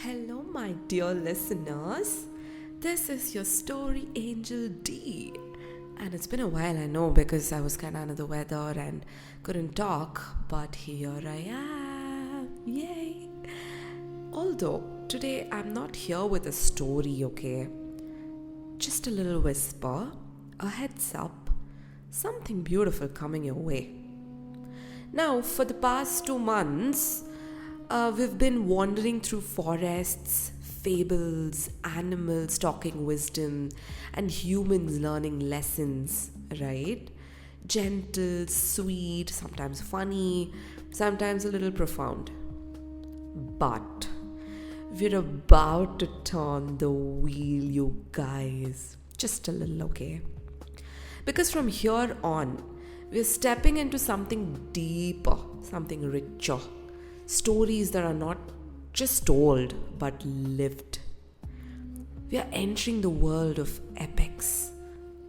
Hello, my dear listeners. This is your story angel D. And it's been a while, I know, because I was kind of under the weather and couldn't talk, but here I am. Yay! Although, today I'm not here with a story, okay? Just a little whisper, a heads up, something beautiful coming your way. Now, for the past 2 months, we've been wandering through forests, fables, animals talking wisdom, and humans learning lessons, right? Gentle, sweet, sometimes funny, sometimes a little profound. But we're about to turn the wheel, you guys. Just a little, okay? Because from here on, we're stepping into something deeper, something richer. Stories that are not just told but lived. We are entering the world of epics,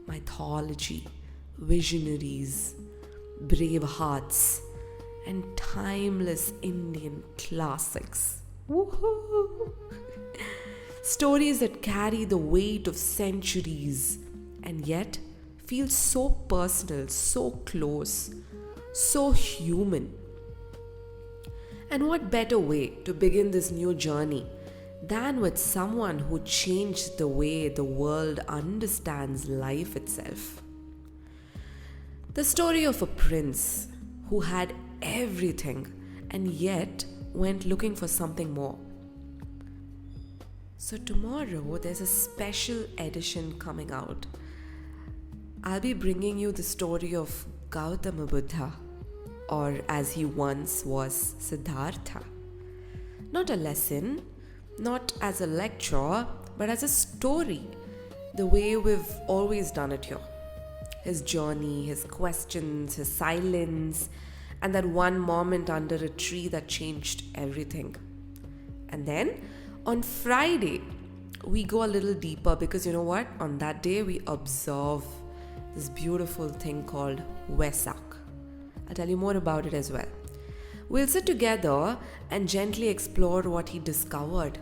mythology, visionaries, brave hearts, and timeless Indian classics. Woohoo! Stories that carry the weight of centuries and yet feel so personal, so close, so human. And what better way to begin this new journey than with someone who changed the way the world understands life itself? The story of a prince who had everything and yet went looking for something more. So, tomorrow there's a special edition coming out. I'll be bringing you the story of Gautama Buddha, or as he once was, Siddhartha. Not a lesson, not as a lecture, but as a story, the way we've always done it here. His journey, his questions, his silence, and that one moment under a tree that changed everything. And then on Friday, we go a little deeper because you know what? On that day, we observe this beautiful thing called Vesak. I'll tell you more about it as well. We'll sit together and gently explore what he discovered.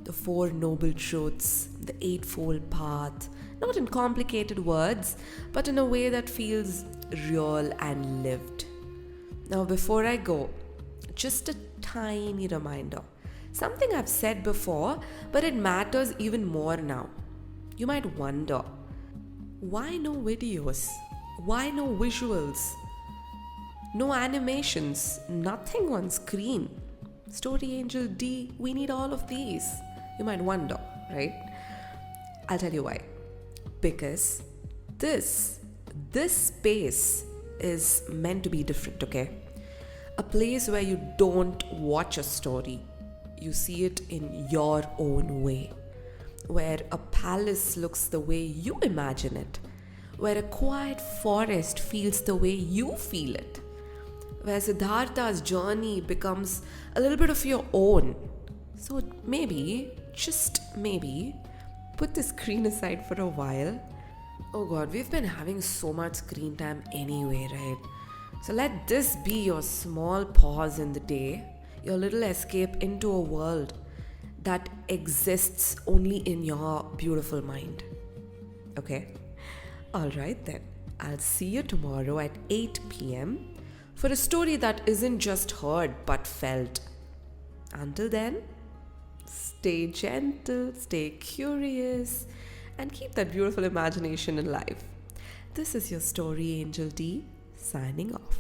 The Four Noble Truths, the Eightfold Path, not in complicated words, but in a way that feels real and lived. Now, before I go, just a tiny reminder. Something I've said before, but it matters even more now. You might wonder, why no videos? Why no visuals? No animations, nothing on screen. Story Angel D, we need all of these. You might wonder, right? I'll tell you why. Because this space is meant to be different, okay? A place where you don't watch a story, you see it in your own way. Where a palace looks the way you imagine it. Where a quiet forest feels the way you feel it. Where Siddhartha's journey becomes a little bit of your own. So maybe, just maybe, put the screen aside for a while. Oh God, we've been having so much screen time anyway, right? So let this be your small pause in the day, your little escape into a world that exists only in your beautiful mind. Okay? Alright then, I'll see you tomorrow at 8 p.m. for a story that isn't just heard but felt. Until then, stay gentle, stay curious, and keep that beautiful imagination alive. This is your story angel D signing off.